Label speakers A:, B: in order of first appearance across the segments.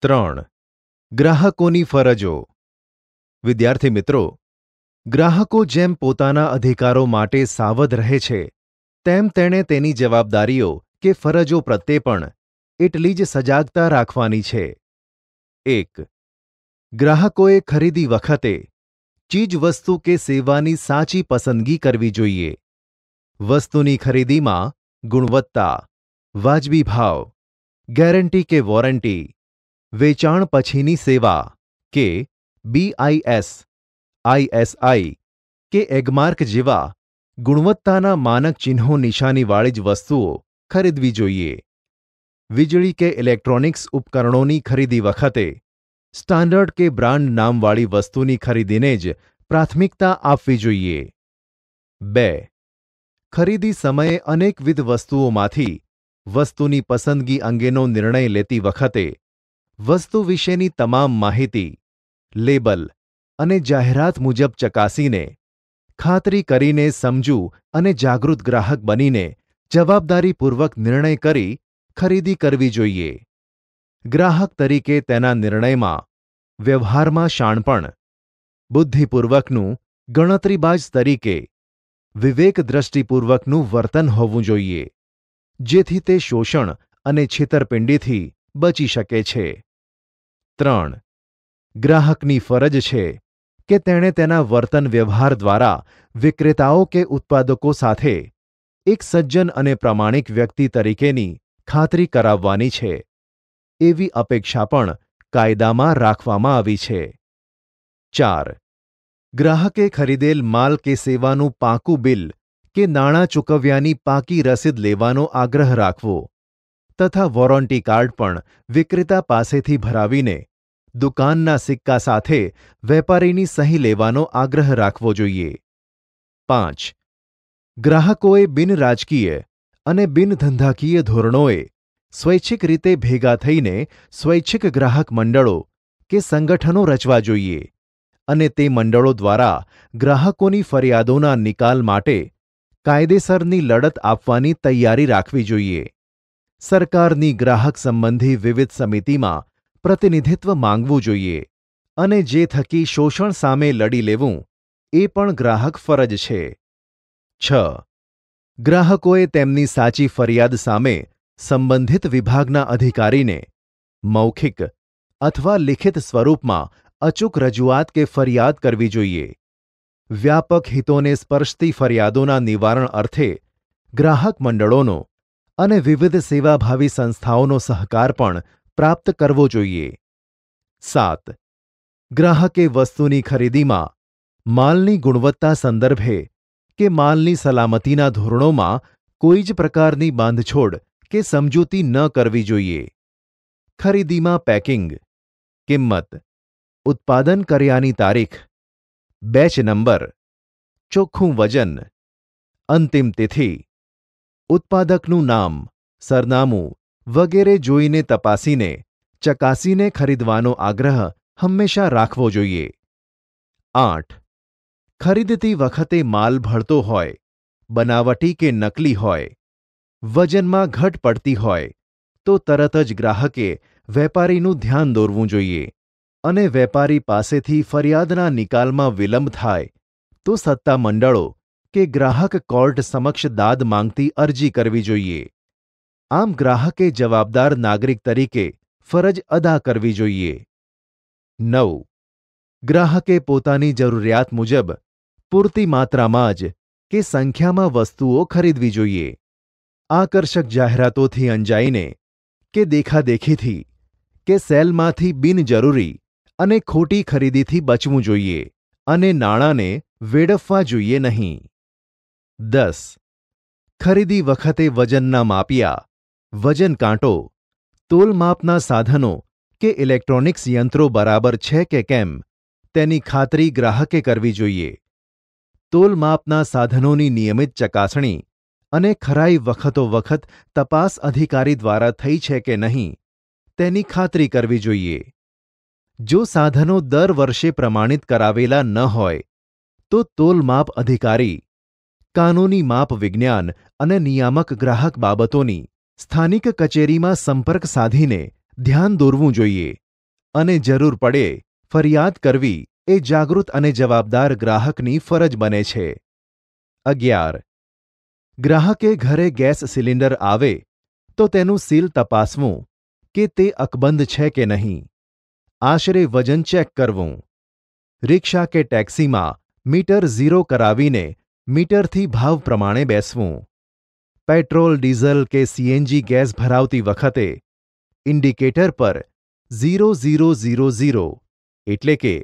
A: 3. ગ્રાહકોની ફરજો. વિદ્યાર્થી મિત્રો, ગ્રાહકો જેમ પોતાના અધિકારો માટે સાવધ રહે છે, તેમ તેણે તેની જવાબદારીઓ કે ફરજો પ્રત્યે પણ એટલી જ સજાગતા રાખવાની છે. 1. ગ્રાહકોએ ખરીદી વખતે ચીજવસ્તુ કે સેવાની સાચી પસંદગી કરવી જોઈએ. વસ્તુની ખરીદીમાં ગુણવત્તા, વાજબી ભાવ, ગેરંટી કે વોરંટી, વેચાણ પછીની સેવા કે BIS, ISI કે એગમાર્ક જેવા ગુણવત્તાના માનક ચિહ્નો નિશાનીવાળી જ વસ્તુઓ ખરીદવી જોઈએ. વીજળી કે ઇલેક્ટ્રોનિક્સ ઉપકરણોની ખરીદી વખતે સ્ટાન્ડર્ડ કે બ્રાન્ડ નામવાળી વસ્તુની ખરીદીને જ પ્રાથમિકતા આપવી જોઈએ. 2. ખરીદી સમયે અનેકવિધ વસ્તુઓમાંથી વસ્તુની પસંદગી અંગેનો નિર્ણય લેતી વખતે વસ્તુ વિશેની તમામ માહિતી, લેબલ અને જાહેરાત મુજબ ચકાસીને, ખાતરી કરીને સમજુ અને જાગૃત ગ્રાહક બનીને જવાબદારીપૂર્વક નિર્ણય કરી ખરીદી કરવી જોઈએ. ગ્રાહક તરીકે તેના નિર્ણયમાં વ્યવહારમાં શાણપણ, બુદ્ધિપૂર્વકનું ગણતરીબાજ તરીકે વિવેકદ્રષ્ટિપૂર્વકનું વર્તન હોવું જોઈએ, જેથી તે શોષણ અને છેતરપિંડીથી બચી શકે છે. 3. ગ્રાહકની ફરજ છે કે તેણે તેના વર્તન વ્યવહાર દ્વારા વિક્રેતાઓ કે ઉત્પાદકો સાથે એક સજ્જન અને પ્રામાણિક વ્યક્તિ તરીકેની ખાતરી કરાવવાની છે. એવી અપેક્ષા પણ કાયદામાં રાખવામાં આવી છે. 4. ગ્રાહકે ખરીદેલ માલ કે સેવાનું પાકું બિલ કે નાણાં ચૂકવ્યાની પાકી રસીદ લેવાનો આગ્રહ રાખવો તથા વોરંટી કાર્ડ પણ વિક્રેતા પાસેથી ભરાવીને દુકાનના સિક્કા સાથે વેપારીની સહી લેવાનો આગ્રહ રાખવો જોઈએ. 5. ગ્રાહકોએ બિનરાજકીય અને બિનધંધાકીય ધોરણોએ સ્વૈચ્છિક રીતે ભેગા થઈને સ્વૈચ્છિક ગ્રાહક મંડળો કે સંગઠનો રચવા જોઈએ અને તે મંડળો દ્વારા ગ્રાહકોની ફરિયાદોના નિકાલ માટે કાયદેસરની લડત આપવાની તૈયારી રાખવી જોઈએ. સરકારની ગ્રાહક સંબંધી વિવિધ સમિતિમાં પ્રતિનિધિત્વ માંગવું જોઈએ અને જે થકી શોષણ સામે લડી લેવું એ પણ ગ્રાહક ફરજ છે. 6. ગ્રાહકોએ તેમની સાચી ફરિયાદ સામે સંબંધિત વિભાગના અધિકારીને મૌખિક અથવા લિખિત સ્વરૂપમાં અચૂક રજૂઆત કે ફરિયાદ કરવી જોઈએ. વ્યાપક હિતોને સ્પર્શતી ફરિયાદોના નિવારણ અર્થે ગ્રાહક મંડળોનો અને વિવિધ સેવાભાવી સંસ્થાઓનો સહકાર પણ પ્રાપ્ત કરવો જોઈએ. 7. ગ્રાહકે વસ્તુની ખરીદીમાં માલની ગુણવત્તા સંદર્ભે કે માલની સલામતીના ધોરણોમાં કોઈ જ પ્રકારની બાંધછોડ કે સમજૂતી ન કરવી જોઈએ. ખરીદીમાં પેકિંગ, કિંમત, ઉત્પાદન કર્યાની તારીખ, બેચ નંબર, ચોખ્ખું વજન, અંતિમ તિથિ, ઉત્પાદકનું નામ, સરનામું વગેરે જોઈને તપાસીને, ચકાસીને ખરીદવાનો આગ્રહ હંમેશા રાખવો જોઈએ. 8. ખરીદતી વખતે માલ ભળતો હોય, બનાવટી કે નકલી હોય, વજનમાં ઘટ પડતી હોય તો તરત જ ગ્રાહકે વેપારીનું ધ્યાન દોરવું જોઈએ અને વેપારી પાસેથી ફરિયાદના નિકાલમાં વિલંબ થાય તો સત્તામંડળો કે ગ્રાહક કોર્ટ સમક્ષ દાદ માંગતી અરજી કરવી જોઈએ. આમ ગ્રાહકે જવાબદાર નાગરિક તરીકે ફરજ અદા કરવી જોઈએ. 9. ગ્રાહકે પોતાની જરૂરિયાત મુજબ પૂરતી માત્રામાં જ કે સંખ્યામાં વસ્તુઓ ખરીદવી જોઈએ. આકર્ષક જાહેરાતોથી અંજાઈને કે દેખાદેખીથી કે સેલમાંથી બિનજરૂરી અને ખોટી ખરીદીથી બચવું જોઈએ અને નાણાંને વેડફવા જોઈએ નહીં. 10. ખરીદી વખતે વજનના માપિયા, વજન કાંટો, તોલમાપના સાધનો કે ઇલેક્ટ્રોનિક્સ યંત્રો બરાબર છે કે કેમ તેની ખાતરી ગ્રાહકે કરવી જોઈએ. તોલમાપના સાધનોની નિયમિત ચકાસણી અને ખરાઈ વખતોવખત તપાસ અધિકારી દ્વારા થઈ છે કે નહીં તેની ખાતરી કરવી જોઈએ. જો સાધનો દર વર્ષે પ્રમાણિત કરાવેલા ન હોય તો તોલમાપ અધિકારી, કાનૂની માપ વિજ્ઞાન અને નિયામક ગ્રાહક બાબતોની સ્થાનિક કચેરીમાં સંપર્ક સાધીને ધ્યાન દોરવું જોઈએ અને જરૂર પડે ફરિયાદ કરવી એ જાગૃત અને જવાબદાર ગ્રાહકની ફરજ બને છે. 11. ગ્રાહકે ઘરે ગેસ સિલિન્ડર આવે તો તેનું સીલ તપાસવું કે તે અકબંધ છે કે નહીં. આશરે વજન ચેક કરવું. રિક્ષા કે ટેક્સીમાં મીટર ઝીરો કરાવીને મીટરથી ભાવ પ્રમાણે બેસવું. પેટ્રોલ, ડીઝલ કે સીએનજી ગેસ ભરાવતી વખતે ઇન્ડિકેટર પર 0000 એટલે કે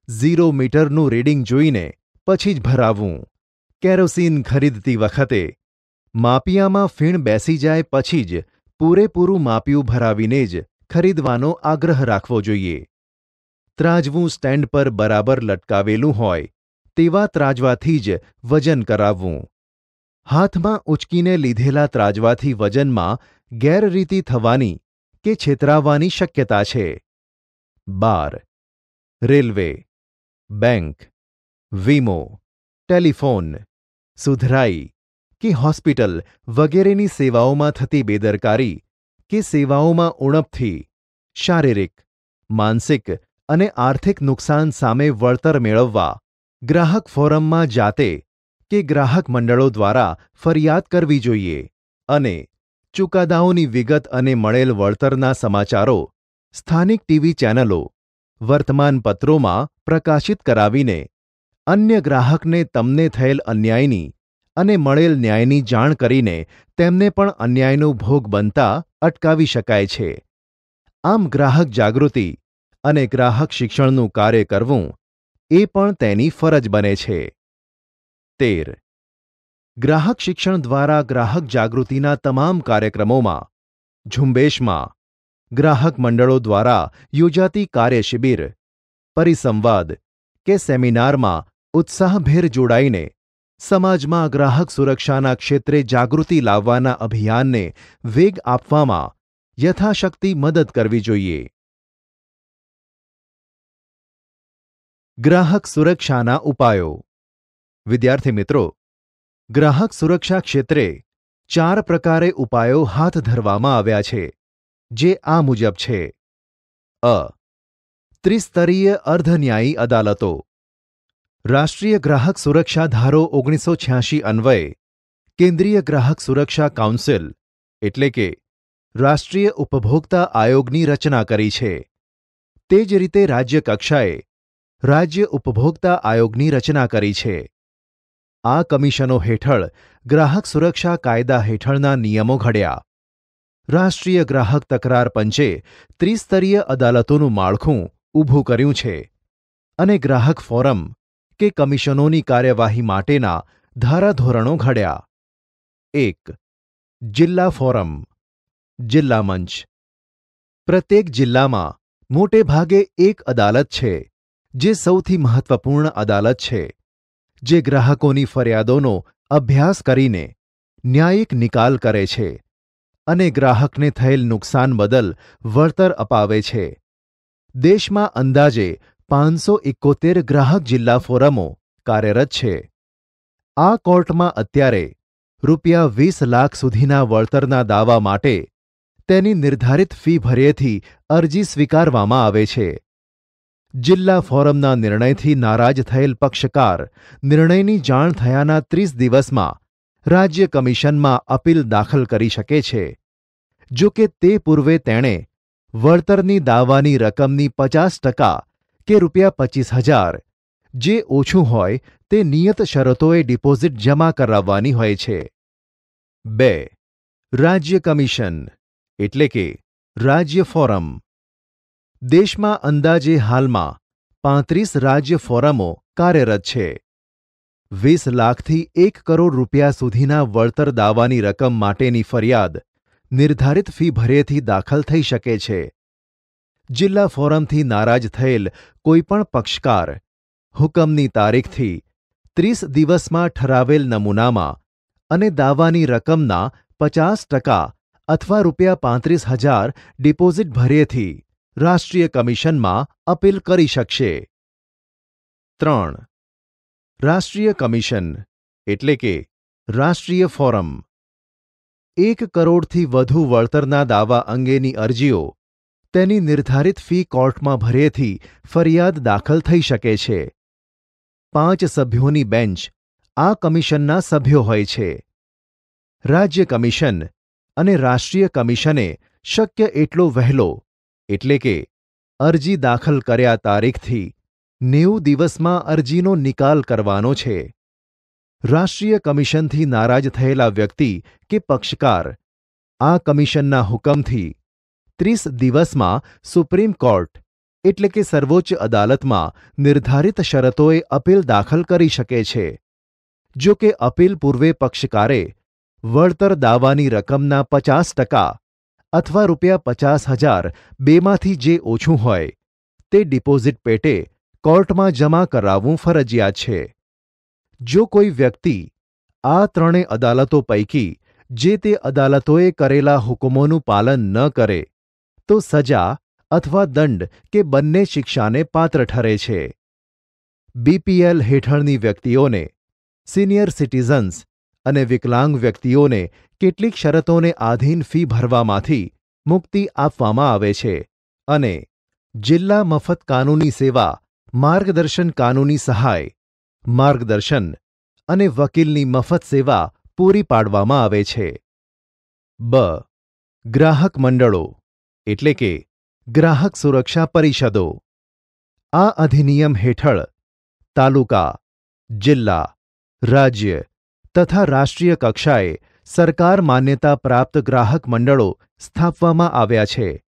A: 0 મીટરનું રીડિંગ જોઈને પછી જ ભરાવવું. કેરોસીન ખરીદતી વખતે માપિયામાં ફીણ બેસી જાય પછી જ પૂરેપૂરું માપિયું ભરાવીને જ ખરીદવાનો આગ્રહ રાખવો જોઈએ. ત્રાજવું સ્ટેન્ડ પર બરાબર લટકાવેલું હોય તેવા ત્રાજવાથી જ વજન કરાવવું. હાથમાં ઉંચકીને લીધેલા ત્રાજવાથી વજનમાં ગેરરીતિ થવાની કે છેતરાવાની શક્યતા છે. 12. રેલવે, બેંક, વીમો, ટેલિફોન, સુધરાઈ કે હોસ્પિટલ વગેરેની સેવાઓમાં થતી બેદરકારી કે સેવાઓમાં ઉણપથી શારીરિક, માનસિક અને આર્થિક નુકસાન સામે વળતર મેળવવા ગ્રાહક ફોરમમાં જાતે કે ગ્રાહક મંડળો દ્વારા ફરિયાદ કરવી જોઈએ અને ચુકાદાઓની વિગત અને મળેલ વળતરના સમાચારો સ્થાનિક ટીવી ચેનલો, વર્તમાનપત્રોમાં પ્રકાશિત કરાવીને અન્ય ગ્રાહકને તમને થયેલ અન્યાયની અને મળેલ ન્યાયની જાણ કરીને તેમને પણ અન્યાયનો ભોગ બનતા અટકાવી શકાય છે. આમ ગ્રાહક જાગૃતિ અને ગ્રાહક શિક્ષણનું કાર્ય કરવું એ પણ તેની ફરજ બને છે. 13. ગ્રાહક શિક્ષણ દ્વારા ગ્રાહક જાગૃતિના તમામ કાર્યક્રમોમાં, ઝુંબેશમાં, ગ્રાહક મંડળો દ્વારા યોજાતી કાર્યશિબિર, પરિસંવાદ કે સેમિનારમાં ઉત્સાહભેર જોડાઈને સમાજમાં ગ્રાહક સુરક્ષાના ક્ષેત્રે જાગૃતિ લાવવાના અભિયાનને વેગ આપવામાં યથાશક્તિ મદદ કરવી જોઈએ. ગ્રાહક સુરક્ષાના ઉપાયો. વિદ્યાર્થી મિત્રો, ગ્રાહક સુરક્ષા ક્ષેત્રે 4 પ્રકારે ઉપાયો હાથ ધરવામાં આવ્યા છે, જે આ મુજબ છે. ત્રિસ્તરીય અર્ધન્યાયી અદાલતો. રાષ્ટ્રીય ગ્રાહક સુરક્ષા ધારો 1986 અન્વયે કેન્દ્રીય ગ્રાહક સુરક્ષા કાઉન્સિલ એટલે કે રાષ્ટ્રીય ઉપભોક્તા આયોગની રચના કરી છે. તે જ રીતે રાજ્ય કક્ષાએ રાજ્ય ઉપભોક્તા આયોગની રચના કરી છે. આ કમિશનો હેઠળ ગ્રાહક સુરક્ષા કાયદા હેઠળના નિયમો ઘડ્યા. રાષ્ટ્રીય ગ્રાહક તકરાર પંચે ત્રિસ્તરીય અદાલતોનું માળખું ઊભું કર્યું છે અને ગ્રાહક ફોરમ કે કમિશનોની કાર્યવાહી માટેના ધારાધોરણો ઘડ્યા. 1. જિલ્લા ફોરમ, જિલ્લા મંચ. પ્રત્યેક જિલ્લામાં મોટે ભાગે એક અદાલત છે, જે સૌથી મહત્વપૂર્ણ અદાલત છે, જે ગ્રાહકોની ફરિયાદોનો અભ્યાસ કરીને ન્યાયિક નિકાલ કરે છે અને ગ્રાહકને થયેલ નુકસાન બદલ વળતર અપાવે છે. દેશમાં અંદાજે 571 ગ્રાહક જિલ્લા ફોરમો કાર્યરત છે. આ કોર્ટમાં અત્યારે ₹20 લાખ સુધીના વળતરના દાવા માટે તેની નિર્ધારિત ફી ભર્યેથી અરજી સ્વીકારવામાં આવે છે. જિલ્લા ફોરમના નિર્ણયથી નારાજ થયેલ પક્ષકાર નિર્ણયની જાણ થયાના 30 દિવસમાં રાજ્ય કમિશનમાં અપીલ દાખલ કરી શકે છે. જો કે તે પૂર્વે તેણે વળતરની દાવાની રકમની 50% કે ₹25,000, જે ઓછું હોય તે નિયત શરતોએ ડિપોઝિટ જમા કરાવવાની હોય છે. 2. રાજ્ય કમિશન એટલે કે રાજ્ય ફોરમ. દેશમાં અંદાજે હાલમાં 35 રાજ્ય ફોરમો કાર્યરત છે. 20 લાખથી 1 કરોડ રૂપિયા સુધીના વળતર દાવાની રકમ માટેની ફરિયાદ નિર્ધારિત ફી ભર્યેથી દાખલ થઈ શકે છે. જિલ્લા ફોરમથી નારાજ થયેલ કોઈપણ પક્ષકાર હુકમની તારીખથી 30 દિવસમાં ઠરાવેલ નમૂનામાં અને દાવાની રકમના 50% અથવા ₹35,000 ડિપોઝિટ ભર્યેથી રાષ્ટ્રીય કમિશનમાં અપીલ કરી શકશે. 3. રાષ્ટ્રીય કમિશન એટલે કે રાષ્ટ્રીય ફોરમ. 1 કરોડથી વધુ વળતરના દાવા અંગેની અરજીઓ તેની નિર્ધારિત ફી કોર્ટમાં ભર્યેથી ફરિયાદ દાખલ થઈ શકે છે. 5 સભ્યોની બેન્ચ આ કમિશનના સભ્યો હોય છે. રાજ્ય કમિશન અને રાષ્ટ્રીય કમિશને શક્ય એટલો વહેલો એટલે કે અરજી દાખલ કર્યા તારીખથી 90 દિવસમાં અરજીનો નિકાલ કરવાનો છે. રાષ્ટ્રીય કમિશનથી નારાજ થયેલા વ્યક્તિ કે પક્ષકાર આ કમિશનના હુકમથી 30 દિવસમાં સુપ્રીમ કોર્ટ એટલે કે સર્વોચ્ચ અદાલતમાં નિર્ધારિત શરતોએ અપીલ દાખલ કરી શકે છે. જો કે અપીલ પૂર્વે પક્ષકારે વળતર દાવાની રકમના 50% અથવા ₹50,000 બેમાંથી જે ઓછું હોય તે ડિપોઝિટ પેટે કોર્ટમાં જમા કરાવવું ફરજિયાત છે. જો કોઈ વ્યક્તિ આ 3 અદાલતો પૈકી જે તે અદાલતોએ કરેલા હુકમોનું પાલન ન કરે તો સજા અથવા દંડ કે બંને શિક્ષાને પાત્ર ઠરે છે. બીપીએલ હેઠળની વ્યક્તિઓને, સિનિયર સિટીઝન્સ અને વિકલાંગ વ્યક્તિઓને કેટલીક શરતોને આધીન ફી ભરવામાંથી મુક્તિ આપવામાં આવે છે અને જિલ્લા મફત કાનૂની સેવા, માર્ગદર્શન, કાનૂની સહાય, માર્ગદર્શન અને વકીલની મફત સેવા પૂરી પાડવામાં આવે છે. બ. ગ્રાહક મંડળો એટલે કે ગ્રાહક સુરક્ષા પરિષદો. આ અધિનિયમ હેઠળ તાલુકા, જિલ્લા, રાજ્ય તથા રાષ્ટ્રીય કક્ષાએ સરકાર માન્યતા પ્રાપ્ત ગ્રાહક મંડળો સ્થાપવામાં આવ્યા છે.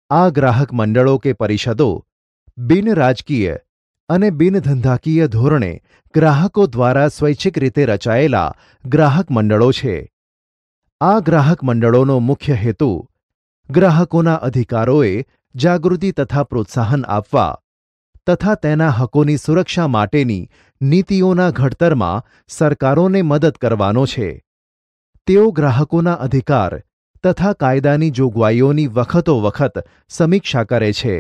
A: આ ગ્રાહક મંડળો કે પરિષદો બિનરાજકીય અને બિનધંધાકીય ધોરણે ગ્રાહકો દ્વારા સ્વૈચ્છિક રીતે રચાયેલા ગ્રાહક મંડળો છે. આ ગ્રાહક મંડળોનો મુખ્ય હેતુ ગ્રાહકોના અધિકારોએ જાગૃતિ તથા પ્રોત્સાહન આપવા તથા તેના હકોની સુરક્ષા માટેની નીતિઓના ઘડતરમાં સરકારોને મદદ કરવાનો છે. તેઓ ગ્રાહકોના અધિકાર તથા કાયદાની જોગવાઈઓની વખતોવખત સમીક્ષા કરે છે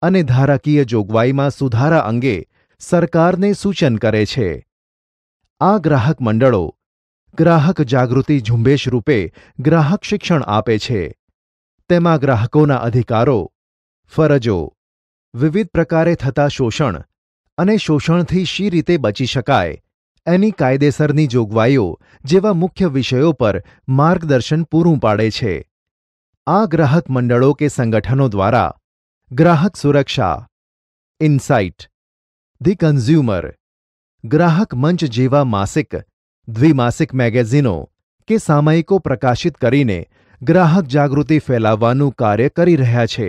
A: અને ધારાકીય જોગવાઈમાં સુધારા અંગે સરકારને સૂચન કરે છે. આ ગ્રાહક મંડળો ગ્રાહક જાગૃતિ ઝુંબેશ રૂપે ગ્રાહક શિક્ષણ આપે છે. તેમાં ગ્રાહકોના અધિકારો, ફરજો, વિવિધ પ્રકારે થતા શોષણ અને શોષણથી શી રીતે બચી શકાય એની કાયદેસરની જોગવાઈઓ જેવા મુખ્ય વિષયો પર માર્ગદર્શન પૂરું પાડે છે. આ ગ્રાહક મંડળો કે સંગઠનો દ્વારા ગ્રાહક સુરક્ષા, ઇનસાઇટ, ધી કન્ઝ્યુમર, ગ્રાહક મંચ જેવા માસિક, દ્વિમાસિક મેગેઝિનો કે સામયિકો પ્રકાશિત કરીને ગ્રાહક જાગૃતિ ફેલાવવાનું કાર્ય કરી રહ્યા છે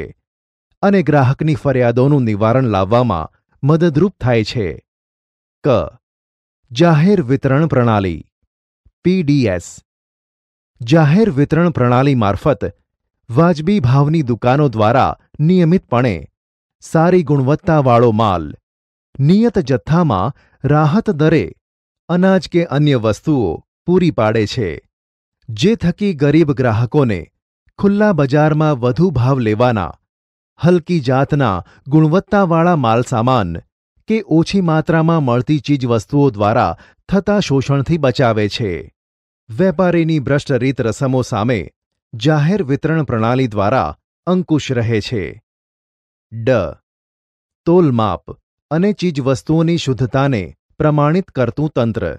A: અને ગ્રાહકની ફરિયાદોનું નિવારણ લાવવામાં મદદરૂપ થાય છે. ક. જાહેર વિતરણ પ્રણાલી પીડીએસ. જાહેર વિતરણ પ્રણાલી મારફત વાજબી ભાવની દુકાનો દ્વારા નિયમિતપણે સારી ગુણવત્તાવાળો માલ નિયત જથ્થામાં રાહત દરે અનાજ કે અન્ય વસ્તુઓ પૂરી પાડે છે, જે થકી ગરીબ ગ્રાહકોને ખુલ્લા બજારમાં વધુ ભાવ લેવાના, હલકી જાતના ગુણવત્તાવાળા માલસામાન કે ઓછી માત્રામાં મળતી ચીજવસ્તુઓ દ્વારા થતા શોષણથી બચાવે છે. વેપારીની ભ્રષ્ટ રીત રસમો સામે જાહેર વિતરણ પ્રણાલી દ્વારા અંકુશ રહે છે. ડ. તોલમાપ અને ચીજવસ્તુઓની શુદ્ધતાને પ્રમાણિત કરતું તંત્ર.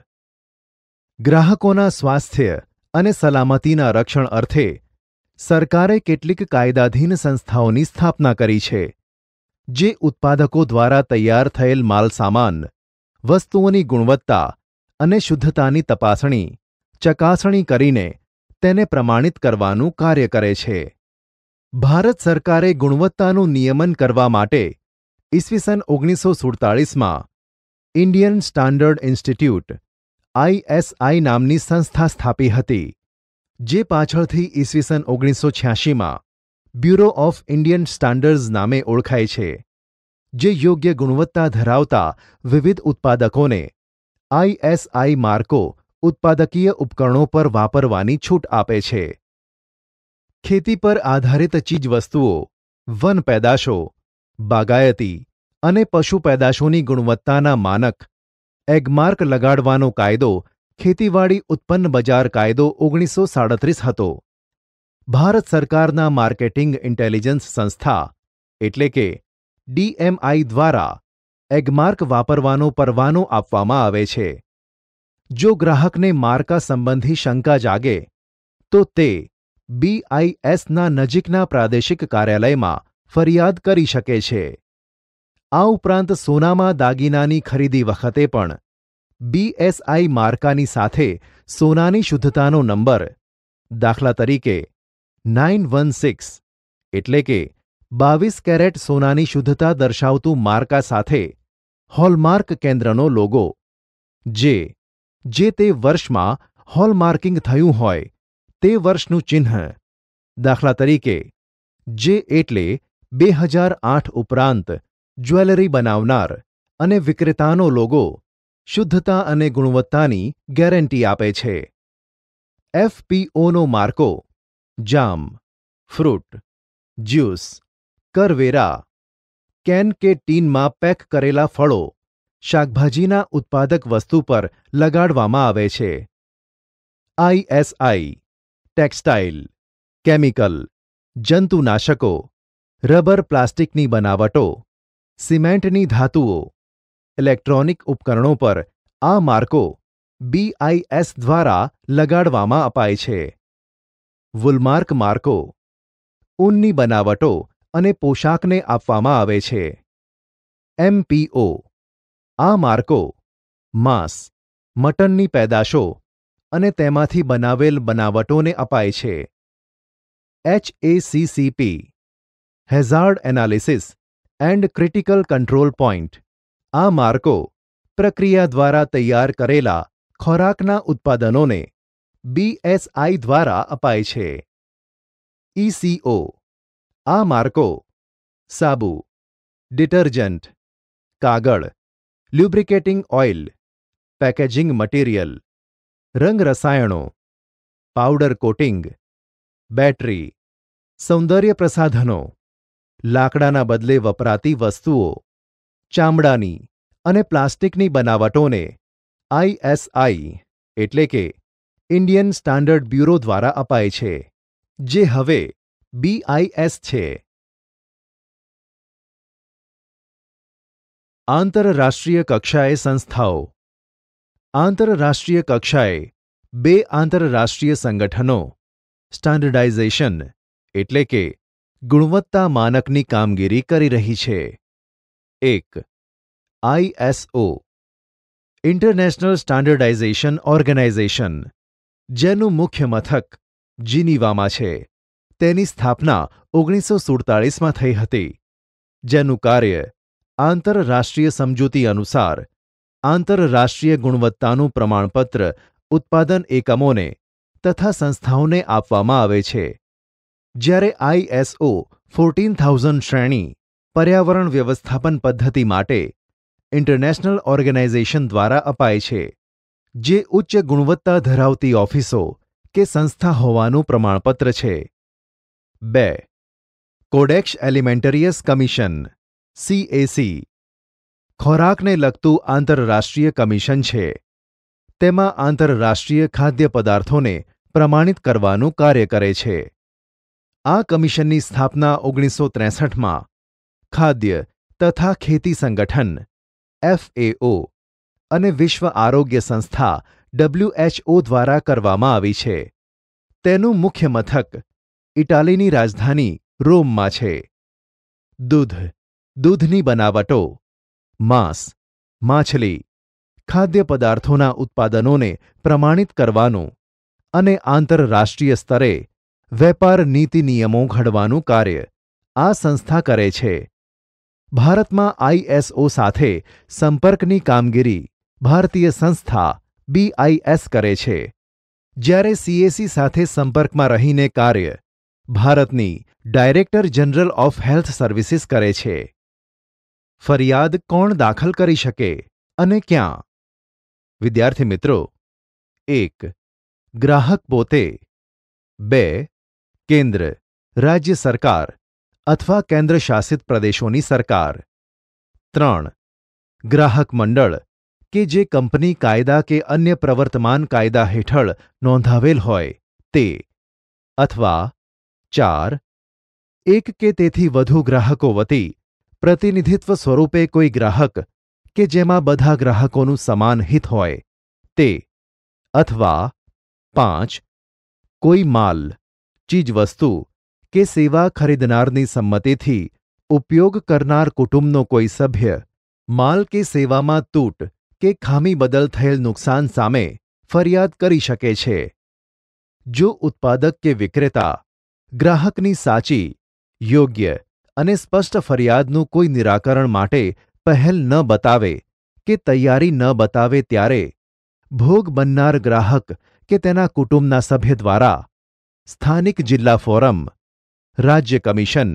A: ગ્રાહકોના સ્વાસ્થ્ય અને સલામતીના રક્ષણ અર્થે સરકારે કેટલીક કાયદાધીન સંસ્થાઓની સ્થાપના કરી છે, જે ઉત્પાદકો દ્વારા તૈયાર થયેલ માલસામાન, વસ્તુઓની ગુણવત્તા અને શુદ્ધતાની તપાસણી, ચકાસણી કરીને તેને પ્રમાણિત કરવાનું કાર્ય કરે છે. ભારત સરકારે ગુણવત્તાનું નિયમન કરવા માટે ઈસવીસન 1947માં ઇન્ડિયન સ્ટાન્ડર્ડ ઇન્સ્ટિટ્યૂટ ISI નામની સંસ્થા સ્થાપી હતી, જે પાછળથી ઈસવીસન 1986માં બ્યુરો ઓફ ઇન્ડિયન સ્ટાન્ડર્ડ્સ નામે ઓળખાય છે, જે યોગ્ય ગુણવત્તા ધરાવતા વિવિધ ઉત્પાદકોને ISI માર્કો ઉત્પાદકીય ઉપકરણો પર વાપરવાની છૂટ આપે છે. ખેતી પર આધારિત ચીજવસ્તુઓ, વન પેદાશો, બાગાયતી અને પશુ પેદાશોની ગુણવત્તાના માનક એગમાર્ક લગાડવાનો કાયદો ખેતીવાડી ઉત્પન્ન બજાર કાયદો 1937 હતો. ભારત સરકારના માર્કેટિંગ ઇન્ટેલિજન્સ સંસ્થા એટલે કે DMI દ્વારા એગમાર્ક વાપરવાનો પરવાનો આપવામાં આવે છે. જો ગ્રાહકને માર્કા સંબંધી શંકા જાગે તો તે BISના નજીકના પ્રાદેશિક કાર્યાલયમાં ફરિયાદ કરી શકે છે. આ ઉપરાંત સોનામાં દાગીનાની ખરીદી વખતે પણ BSI માર્કાની સાથે સોનાની શુદ્ધતાનો નંબર, દાખલા તરીકે 916 એટલે કે 22 કેરેટ સોનાની શુદ્ધતા દર્શાવતું માર્કા સાથે હોલમાર્ક કેન્દ્રનો લોગો, જે તે વર્ષમાં હોલમાર્કિંગ થયું હોય તે વર્ષનું ચિહ્ન, દાખલા તરીકે જે એટલે 2008 ઉપરાંત જ્વેલરી બનાવનાર અને વિક્રેતાનો લોગો શુદ્ધતા અને ગુણવત્તાની ગેરંટી આપે છે. FPOનો માર્કો જામ, ફ્રૂટ, જ્યુસ, કરવેરા, કેન કે ટીનમાં પેક કરેલા ફળો, શાકભાજીના ઉત્પાદક વસ્તુ પર લગાડવામાં આવે છે. ISI ટેક્સટાઇલ, કેમિકલ, જંતુનાશકો, રબર પ્લાસ્ટિકની બનાવટો, સિમેન્ટની ધાતુઓ, ઇલેક્ટ્રોનિક ઉપકરણો પર આ માર્કો BIS દ્વારા લગાડવામાં અપાય છે. વુલમાર્ક માર્કો ઊનની બનાવટો અને પોશાકને આપવામાં આવે છે. MPO આ માર્કો માંસ, મટનની પેદાશો અને તેમાંથી બનાવેલ બનાવટોને અપાય છે. HACCP hazard analysis and critical control point આ માર્કો પ્રક્રિયા દ્વારા તૈયાર કરેલા ખોરાકના ઉત્પાદનોને BSI દ્વારા અપાય છે. ECO આ માર્કો સાબુ, ડિટર્જન્ટ, કાગળ, લ્યુબ્રિકેટિંગ ઓઇલ, પેકેજિંગ મટીરિયલ, રંગ રસાયણો, પાવડર કોટિંગ, બેટરી, સૌંદર્ય પ્રસાધનો, લાકડાના બદલે વપરાતી વસ્તુઓ, ચામડાની અને પ્લાસ્ટિકની બનાવટોને ISI એટલે કે ઇન્ડિયન સ્ટાન્ડર્ડ બ્યુરો દ્વારા અપાય છે, જે હવે BIS છે. આંતરરાષ્ટ્રીય કક્ષાએ સંસ્થાઓ. આંતરરાષ્ટ્રીય કક્ષાએ 2 આંતરરાષ્ટ્રીય સંગઠનો સ્ટાન્ડર્ડાઇઝેશન એટલે કે ગુણવત્તા માનકની કામગીરી કરી રહી છે. એક ISO ઇન્ટરનેશનલ સ્ટાન્ડર્ડાઇઝેશન ઓર્ગેનાઇઝેશન, જેનું મુખ્ય મથક જીનીવામાં છે. તેની સ્થાપના 1947માં થઈ હતી, જેનું કાર્ય આંતરરાષ્ટ્રીય સમજૂતી અનુસાર આંતરરાષ્ટ્રીય ગુણવત્તાનું પ્રમાણપત્ર ઉત્પાદન એકમોને તથા સંસ્થાઓને આપવામાં આવે છે. જ્યારે ISO 14000 શ્રેણી પર્યાવરણ વ્યવસ્થાપન પદ્ધતિ માટે ઇન્ટરનેશનલ ઓર્ગેનાઇઝેશન દ્વારા અપાય છે, જે ઉચ્ચ ગુણવત્તા ધરાવતી ઓફિસો કે સંસ્થા હોવાનું પ્રમાણપત્ર છે. 2 કોડેક્સ એલિમેન્ટરિયસ કમિશન CAC ખોરાકને લગતું આંતરરાષ્ટ્રીય કમિશન છે. તેમાં આંતરરાષ્ટ્રીય ખાદ્ય પદાર્થોને પ્રમાણિત કરવાનું કાર્ય કરે છે. આ કમિશનની સ્થાપના 1963માં ખાદ્ય તથા ખેતી સંગઠન FAO અને વિશ્વ આરોગ્ય સંસ્થા WHO દ્વારા કરવામાં આવી છે. તેનું મુખ્ય મથક ઇટાલીની રાજધાની રોમમાં છે. દૂધની બનાવટો, માંસ, માછલી, ખાદ્ય પદાર્થોના ઉત્પાદનોને પ્રમાણિત કરવાનું અને આંતરરાષ્ટ્રીય સ્તરે વેપાર નીતિ નિયમો ઘડવાનું કાર્ય આ સંસ્થા કરે છે. ભારતમાં ISO સાથે સંપર્કની કામગીરી ભારતીય સંસ્થા BIS કરે છે, જ્યારે CAC સાથે સંપર્કમાં રહીને કાર્ય ભારતની director general of health services કરે છે. ફરિયાદ કોણ દાખલ કરી શકે અને ક્યાં? વિદ્યાર્થી મિત્રો, 1 ગ્રાહક પોતે, 2 કેન્દ્ર, રાજ્ય સરકાર અથવા કેન્દ્ર શાસિત પ્રદેશોની સરકાર, 3 ગ્રાહક મંડળ કે જે કંપની કાયદા કે અન્ય પ્રવર્તમાન કાયદા હેઠળ નોંધાવેલ હોય તે, અથવા 4. એક કે તેથી વધુ ગ્રાહકો વતી પ્રતિનિધિત્વ સ્વરૂપે કોઈ ગ્રાહક કે જેમાં બધા ગ્રાહકોનું સમાન હિત હોય તે, અથવા 5. કોઈ માલ, ચીજવસ્તુ કે સેવા ખરીદનારની સંમતિથી ઉપયોગ કરનાર કુટુંબનો કોઈ સભ્ય માલ કે સેવામાં તૂટ કે ખામી બદલ થયેલ નુકસાન સામે ફરિયાદ કરી શકે છે. જો ઉત્પાદક કે વિક્રેતા ગ્રાહકની સાચી, યોગ્ય અને સ્પષ્ટ ફરિયાદનું કોઈ નિરાકરણ માટે પહેલ ન બતાવે કે તૈયારી ન બતાવે ત્યારે ભોગ બનનાર ગ્રાહક કે તેના કુટુંબના સભ્ય દ્વારા સ્થાનિક જિલ્લા ફોરમ, રાજ્ય કમિશન,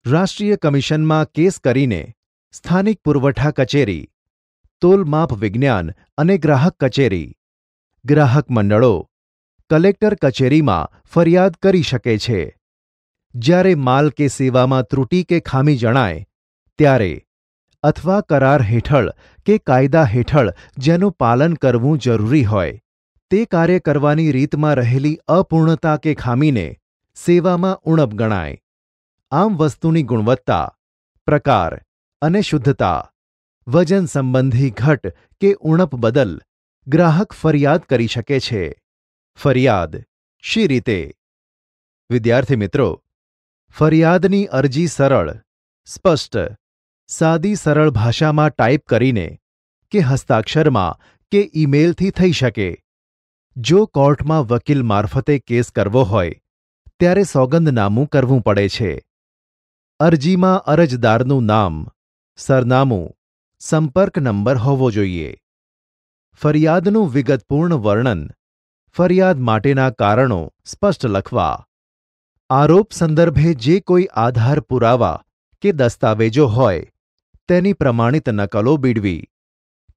A: રાષ્ટ્રીય કમિશનમાં કેસ કરીને સ્થાનિક પુરવઠા કચેરી, તોલમાપ વિજ્ઞાન અને ગ્રાહક કચેરી, ગ્રાહક મંડળો, કલેક્ટર કચેરીમાં ફરિયાદ કરી શકે છે. જ્યારે માલ કે સેવામાં ત્રુટિ કે ખામી જણાય ત્યારે અથવા કરાર હેઠળ કે કાયદા હેઠળ જેનું પાલન કરવું જરૂરી હોય તે કાર્ય કરવાની રીતમાં રહેલી અપૂર્ણતા કે ખામીને સેવામાં ઉણપ ગણાય. આમ વસ્તુની ગુણવત્તા, પ્રકાર અને શુદ્ધતા, વજન સંબંધી ઘટ કે ઉણપ બદલ ગ્રાહક ફરિયાદ કરી શકે છે. ફરિયાદ શી રીતે? વિદ્યાર્થી મિત્રો, ફરિયાદની અરજી સરળ, સ્પષ્ટ, સાદી સરળ ભાષામાં ટાઈપ કરીને કે હસ્તાક્ષરમાં કે ઈમેલથી થઈ શકે. જો કોર્ટમાં વકીલ મારફતે કેસ કરવો હોય ત્યારે સોગંદનામું કરવું પડે છે. અરજીમાં અરજદારનું નામ, સરનામું, સંપર્ક નંબર હોવો જોઈએ. ફરિયાદનું વિગતપૂર્ણ વર્ણન, ફરિયાદ માટેના કારણો સ્પષ્ટ લખવા. આરોપ સંદર્ભે જે કોઈ આધાર પુરાવા કે દસ્તાવેજો હોય તેની પ્રમાણિત નકલો બીડવી.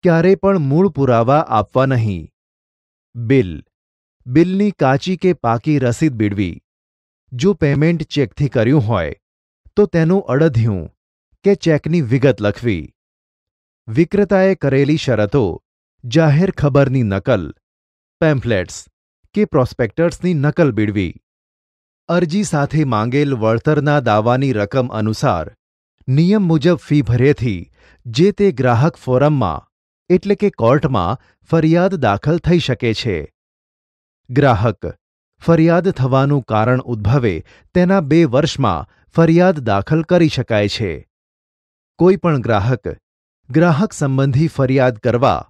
A: ક્યારે પણ મૂળ પુરાવા આપવા નહીં. બિલ, બિલની કાચી કે પાકી રસીદ બીડવી. જો પેમેન્ટ ચેકથી કર્યું હોય તો તેનું અડધ્યું કે ચેકની વિગત લખવી. વિક્રેતાએ કરેલી શરતો, જાહેર ખબરની નકલ, પેમ્ફલેટ્સ કે પ્રોસ્પેક્ટર્સની નકલ બીડવી. અરજી સાથે માંગેલ વળતરના દાવાની રકમ અનુસાર નિયમ મુજબ ફી ભર્યેથી જે તે ગ્રાહક ફોરમમાં એટલે કે કોર્ટમાં ફરિયાદ દાખલ થઈ શકે છે. ગ્રાહક ફરિયાદ થવાનું કારણ ઉદ્ભવે તેના 2 વર્ષમાં ફરિયાદ દાખલ કરી શકાય છે. કોઈ પણ ગ્રાહક સંબંધી ફરિયાદ કરવા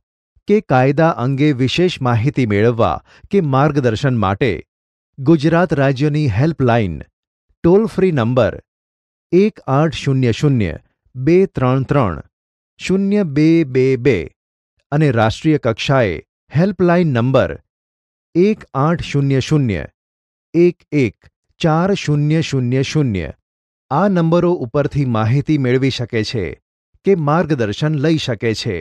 A: કે કાયદા અંગે વિશેષ માહિતી મેળવવા કે માર્ગદર્શન માટે ગુજરાત રાજ્યની હેલ્પલાઇન ટોલ ફ્રી નંબર 1800-233-0222 અને રાષ્ટ્રીય કક્ષાએ હેલ્પલાઇન નંબર 1800-114000 આ નંબરો ઉપરથી માહિતી મેળવી શકે છે કે માર્ગદર્શન લઈ શકે છે.